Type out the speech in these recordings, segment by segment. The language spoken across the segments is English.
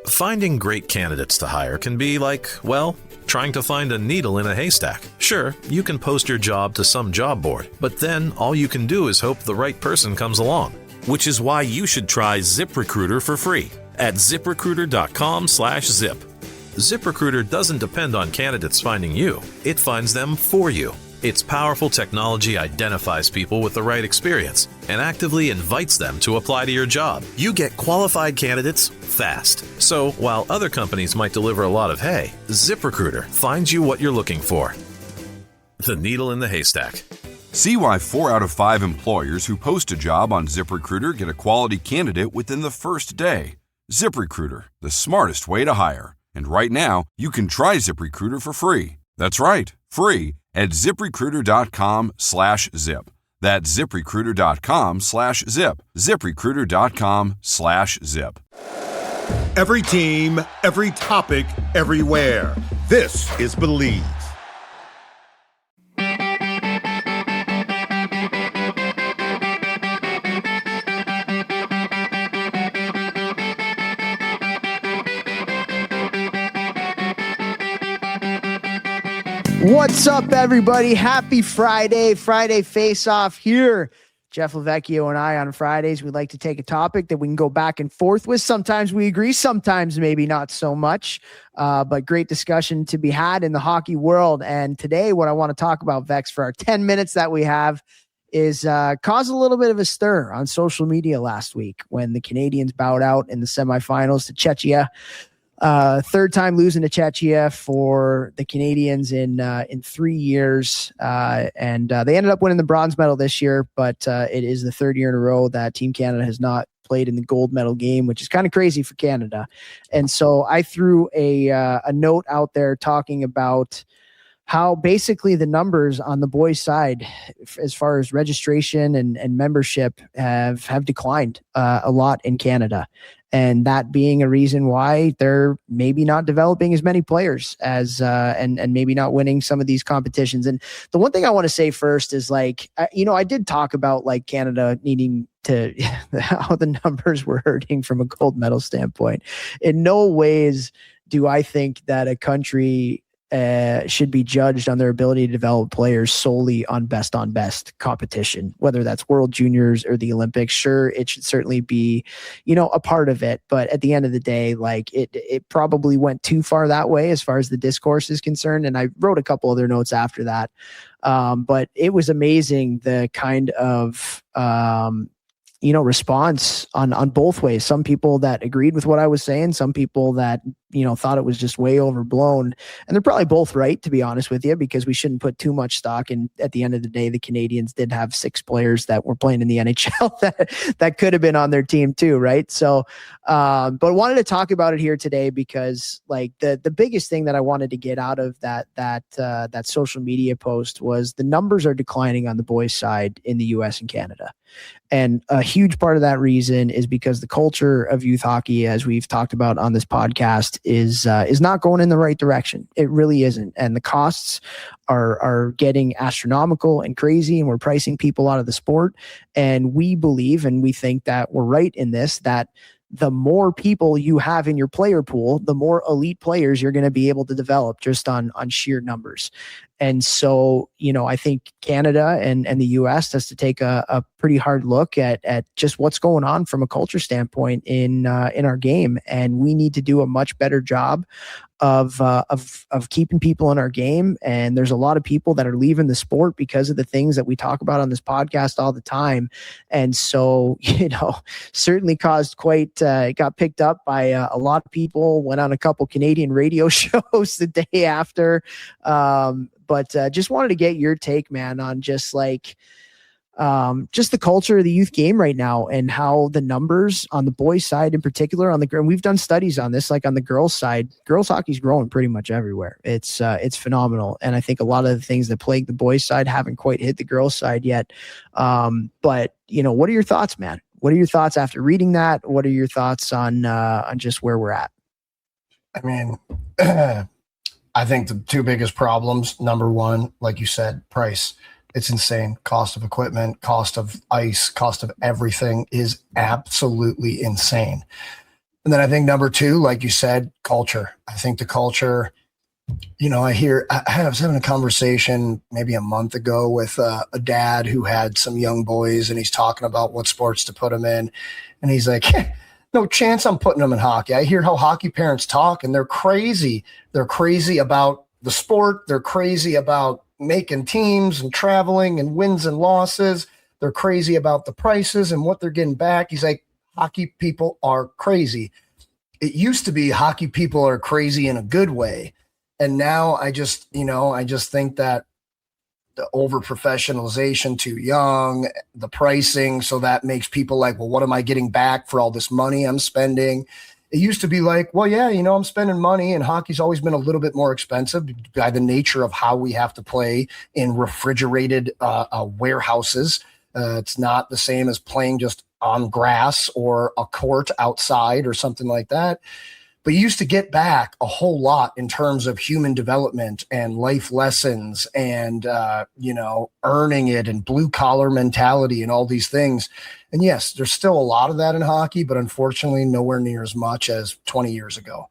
Finding great candidates to hire can be like, well, trying to find a needle in a haystack. Sure, you can post your job to some job board, but then all you can do is hope the right person comes along. Which is why you should try ZipRecruiter for free at ZipRecruiter.com/zip. ZipRecruiter doesn't depend on candidates finding you. It finds them for you. Its powerful technology identifies people with the right experience and actively invites them to apply to your job. You get qualified candidates fast. So while other companies might deliver a lot of hay, ZipRecruiter finds you what you're looking for. The needle in the haystack. See why 4 out of 5 employers who post a job on ZipRecruiter get a quality candidate within the first day. ZipRecruiter, the smartest way to hire. And right now, you can try ZipRecruiter for free. That's right, free at ZipRecruiter.com/zip. That's ZipRecruiter.com/zip. ZipRecruiter.com/zip. Every team, every topic, everywhere. This is Believe. What's up, everybody? Happy Friday. Friday Face-Off here. Jeff Lavecchio and I on Fridays, we like to take a topic that we can go back and forth with. Sometimes we agree, sometimes maybe not so much, but great discussion to be had in the hockey world. And today what I want to talk about, Vex, for our 10 minutes that we have is caused a little bit of a stir on social media last week when the Canadiens bowed out in the semifinals to Czechia. Third time losing to Czechia for the Canadiens in 3 years. And they ended up winning the bronze medal this year, but it is the third year in a row that Team Canada has not played in the gold medal game, which is kind of crazy for Canada. And so I threw a note out there talking about how basically the numbers on the boys' side, as far as registration and membership, have declined a lot in Canada. And that being a reason why they're maybe not developing as many players as and maybe not winning some of these competitions. And the one thing I want to say first is, like, I did talk about like Canada needing to how the numbers were hurting from a gold medal standpoint. In no ways do I think that a country should be judged on their ability to develop players solely on best competition, whether that's World Juniors or the Olympics. Sure, it should certainly be, a part of it. But at the end of the day, like it probably went too far that way as far as the discourse is concerned. And I wrote a couple other notes after that. But it was amazing the kind of, response on both ways. Some people that agreed with what I was saying, some people that, thought it was just way overblown. And they're probably both right, to be honest with you, because we shouldn't put too much stock. And at the end of the day, the Canadiens did have 6 players that were playing in the NHL that could have been on their team too. Right. So, but I wanted to talk about it here today because, like, the biggest thing that I wanted to get out of that social media post was the numbers are declining on the boys' side in the US and Canada. And a huge part of that reason is because the culture of youth hockey, as we've talked about on this podcast, is not going in the right direction. It really isn't. And the costs are getting astronomical and crazy, and we're pricing people out of the sport. And we believe, and we think that we're right in this, that the more people you have in your player pool, the more elite players you're going to be able to develop just on sheer numbers. And so, I think Canada and the US has to take a pretty hard look at just what's going on from a culture standpoint in our game. And we need to do a much better job of keeping people in our game. And there's a lot of people that are leaving the sport because of the things that we talk about on this podcast all the time. And so, certainly caused got picked up by a lot of people, went on a couple Canadian radio shows the day after. But just wanted to get your take, man, on just like just the culture of the youth game right now and how the numbers on the boys' side in particular, and we've done studies on this, like on the girls' side, girls hockey's growing pretty much everywhere. It's phenomenal. And I think a lot of the things that plague the boys' side haven't quite hit the girls' side yet. But what are your thoughts, man? What are your thoughts after reading that? What are your thoughts on just where we're at? I mean, I think the two biggest problems, number one, like you said, price. It's insane. Cost of equipment, cost of ice, cost of everything is absolutely insane. And then I think number two, like you said, culture. I think the culture, I was having a conversation maybe a month ago with a dad who had some young boys, and he's talking about what sports to put them in. And he's like, no chance I'm putting them in hockey. I hear how hockey parents talk, and they're crazy. They're crazy about the sport. They're crazy about making teams and traveling and wins and losses. They're crazy about the prices and what they're getting back. He's like, hockey people are crazy. It used to be hockey people are crazy in a good way. And now I just think that the over professionalization too young, the pricing. So that makes people like, well, what am I getting back for all this money I'm spending? It used to be like, well, yeah, I'm spending money, and hockey's always been a little bit more expensive by the nature of how we have to play in refrigerated warehouses. It's not the same as playing just on grass or a court outside or something like that. But you used to get back a whole lot in terms of human development and life lessons and, earning it and blue collar mentality and all these things. And yes, there's still a lot of that in hockey, but unfortunately nowhere near as much as 20 years ago,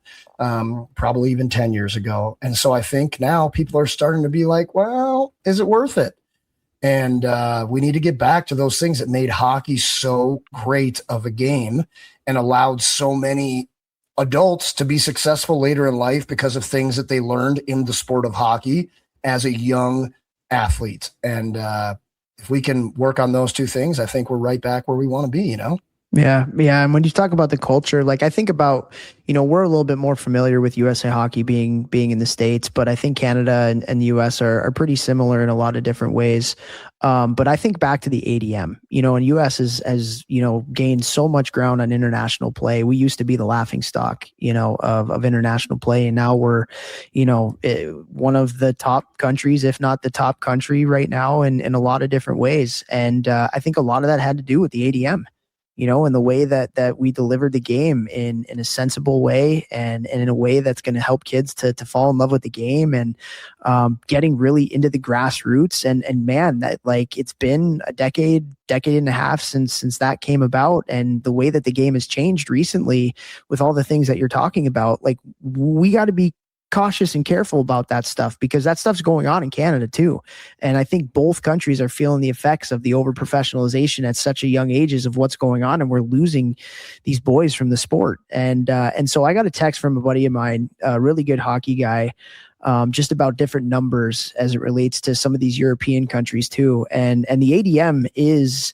probably even 10 years ago. And so I think now people are starting to be like, well, is it worth it? And we need to get back to those things that made hockey so great of a game and allowed so many adults to be successful later in life because of things that they learned in the sport of hockey as a young athlete. And if we can work on those two things, I think we're right back where we want to be, Yeah. Yeah. And when you talk about the culture, like I think about, we're a little bit more familiar with USA Hockey being in the States, but I think Canada and the US are pretty similar in a lot of different ways. But I think back to the ADM, and US has gained so much ground on international play. We used to be the laughing stock, of international play. And now we're, one of the top countries, if not the top country right now in a lot of different ways. And I think a lot of that had to do with the ADM. And the way that we delivered the game in a sensible way and in a way that's going to help kids to fall in love with the game and getting really into the grassroots. And man, that like it's been a decade and a half since that came about. And the way that the game has changed recently with all the things that you're talking about, like we got to be cautious and careful about that stuff because that stuff's going on in Canada too. And I think both countries are feeling the effects of the over professionalization at such a young ages of what's going on. And we're losing these boys from the sport. And so I got a text from a buddy of mine, a really good hockey guy, just about different numbers as it relates to some of these European countries too. And the ADM is,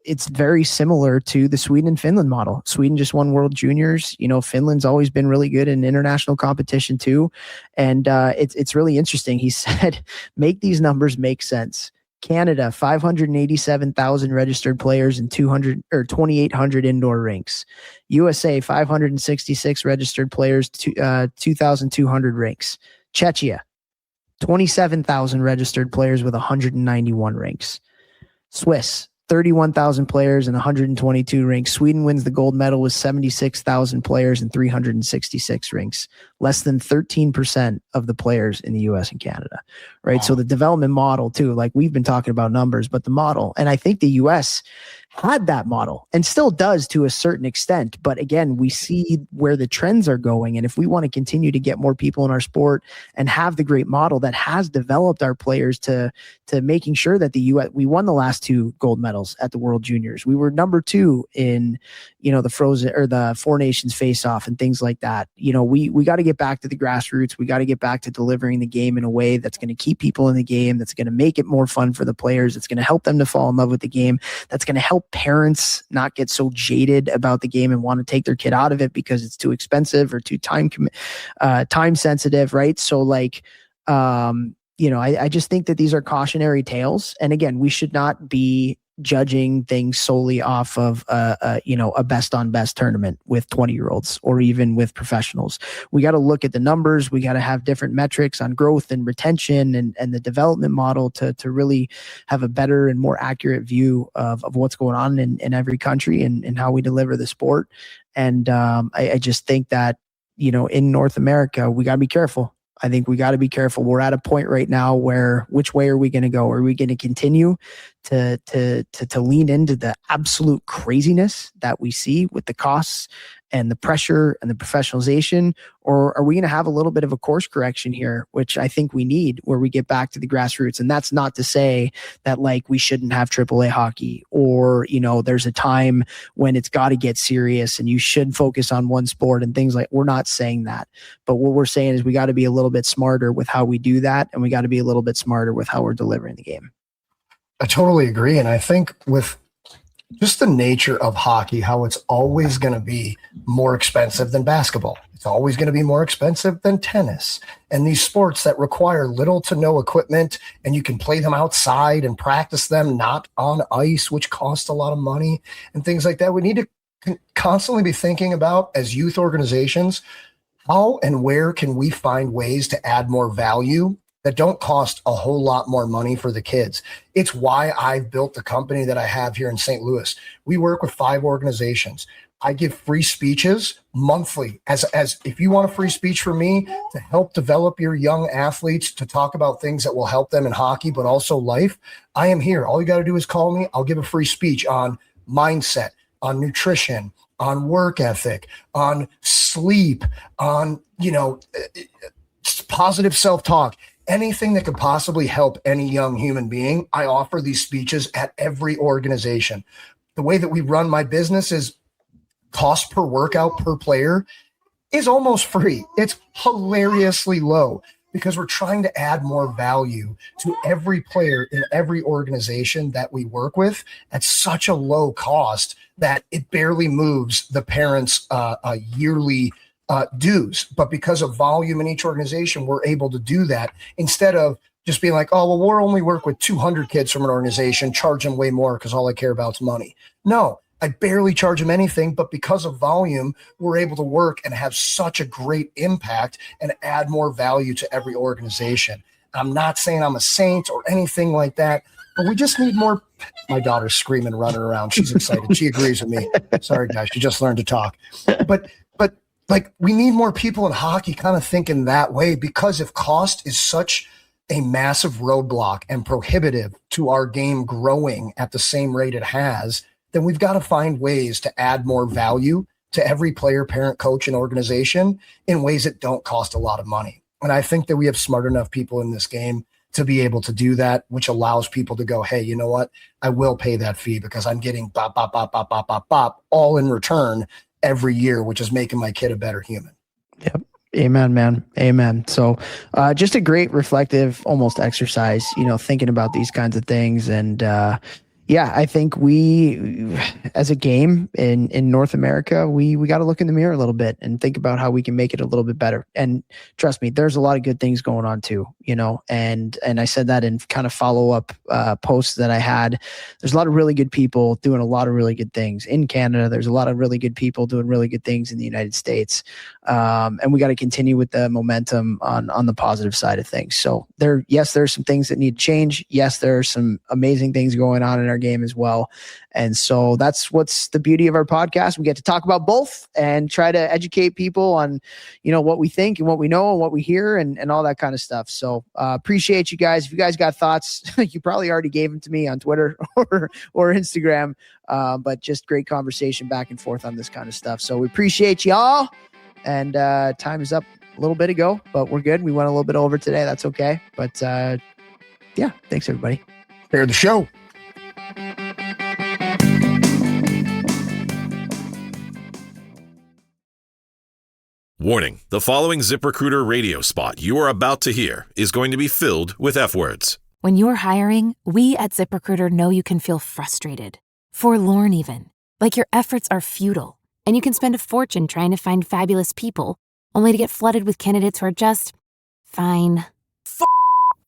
it's very similar to the Sweden and Finland model. Sweden just won World Juniors. Finland's always been really good in international competition too. And it's really interesting. He said, make these numbers make sense. Canada, 587,000 registered players and 2,800 indoor rinks. USA, 566 registered players, 2,200 rinks. Czechia, 27,000 registered players with 191 rinks. Swiss, 31,000 players and 122 rinks. Sweden wins the gold medal with 76,000 players and 366 rinks. Less than 13% of the players in the US and Canada, right? Wow. So the development model too, like we've been talking about numbers, but the model, and I think the US had that model and still does to a certain extent. But again, we see where the trends are going. And if we want to continue to get more people in our sport and have the great model that has developed our players to making sure that the US, we won the last 2 gold medals at the World Juniors. We were number 2 in, the Frozen or the Four Nations face-off and things like that. We got to get back to the grassroots. We got to get back to delivering the game in a way that's going to keep people in the game, that's going to make it more fun for the players, that's going to help them to fall in love with the game, that's going to help parents not get so jaded about the game and want to take their kid out of it because it's too expensive or too time sensitive, right? So like, I just think that these are cautionary tales. And again, we should not be judging things solely off of a best on best tournament with 20-year-olds or even with professionals. We got to look at the numbers. We got to have different metrics on growth and retention and the development model to really have a better and more accurate view of what's going on in every country and how we deliver the sport. And I just think that, in North America, we got to be careful. I think we got to be careful. We're at a point right now where which way are we going to go? Are we going to continue to lean into the absolute craziness that we see with the costs and the pressure and the professionalization, or are we going to have a little bit of a course correction here, which I think we need, where we get back to the grassroots? And that's not to say that like we shouldn't have AAA hockey, or, you know, there's a time when it's got to get serious and you should focus on one sport and things like, we're not saying that. But what we're saying is we got to be a little bit smarter with how we do that. And we got to be a little bit smarter with how we're delivering the game. I totally agree. And I think with just the nature of hockey, how it's always going to be more expensive than basketball. It's always going to be more expensive than tennis. And these sports that require little to no equipment, and you can play them outside and practice them, not on ice, which costs a lot of money and things like that. We need to constantly be thinking about, as youth organizations, how and where can we find ways to add more value that don't cost a whole lot more money for the kids. It's why I've built the company that I have here in St. Louis. We work with 5 organizations. I give free speeches monthly. As if you want a free speech from me to help develop your young athletes, to talk about things that will help them in hockey, but also life, I am here. All you got to do is call me. I'll give a free speech on mindset, on nutrition, on work ethic, on sleep, on, positive self-talk. Anything that could possibly help any young human being, I offer these speeches at every organization. The way that we run my business is cost per workout per player is almost free. It's hilariously low because we're trying to add more value to every player in every organization that we work with at such a low cost that it barely moves the parents' yearly dues. But because of volume in each organization, we're able to do that instead of just being like, oh, well, we'll only work with 200 kids from an organization, charge them way more because all I care about is money. No, I barely charge them anything, but because of volume, we're able to work and have such a great impact and add more value to every organization. I'm not saying I'm a saint or anything like that, but we just need more. My daughter's screaming, running around. She's excited. She agrees with me. Sorry, guys. She just learned to talk. But like, we need more people in hockey kind of thinking that way, because if cost is such a massive roadblock and prohibitive to our game growing at the same rate it has, then we've got to find ways to add more value to every player, parent, coach, and organization in ways that don't cost a lot of money. And I think that we have smart enough people in this game to be able to do that, which allows people to go, hey, you know what? I will pay that fee because I'm getting bop, bop, bop, bop, bop, bop, bop, all in return every year, which is making my kid a better human. Yep. Amen, man. Amen. So just a great reflective almost exercise, thinking about these kinds of things. And I think we, as a game in North America, we got to look in the mirror a little bit and think about how we can make it a little bit better. And trust me, there's a lot of good things going on too, and I said that in kind of follow-up posts that I had. There's a lot of really good people doing a lot of really good things in Canada. There's a lot of really good people doing really good things in the United States. And we got to continue with the momentum on the positive side of things. So there's some things that need to change. Yes, there are some amazing things going on in our game as well. And so that's what's the beauty of our podcast. We get to talk about both and try to educate people on, what we think and what we know and what we hear and all that kind of stuff. So appreciate you guys. If you guys got thoughts, you probably already gave them to me on Twitter or Instagram, but just great conversation back and forth on this kind of stuff. So we appreciate y'all. And time is up a little bit ago, but we're good. We went a little bit over today. That's okay. But thanks everybody. Share the show. Warning, the following ZipRecruiter radio spot you are about to hear is going to be filled with F words. When you're hiring, we at ZipRecruiter know you can feel frustrated, forlorn even, like your efforts are futile, and you can spend a fortune trying to find fabulous people, only to get flooded with candidates who are just fine.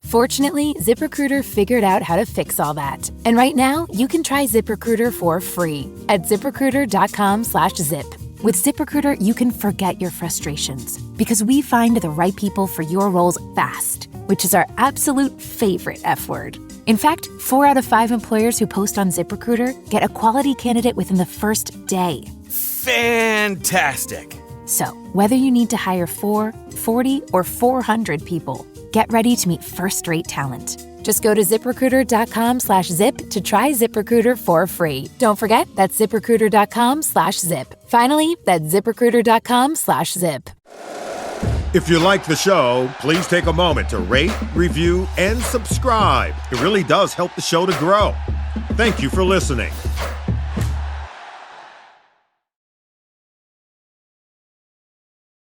Fortunately, ZipRecruiter figured out how to fix all that. And right now, you can try ZipRecruiter for free at ZipRecruiter.com/zip. With ZipRecruiter, you can forget your frustrations because we find the right people for your roles fast, which is our absolute favorite F word. In fact, 4 out of 5 employers who post on ZipRecruiter get a quality candidate within the first day. Fantastic. So, whether you need to hire 4, 40, or 400 people, get ready to meet first-rate talent. Just go to ZipRecruiter.com/zip to try ZipRecruiter for free. Don't forget, that's ZipRecruiter.com/zip. Finally, that's ZipRecruiter.com/zip. If you like the show, please take a moment to rate, review, and subscribe. It really does help the show to grow. Thank you for listening.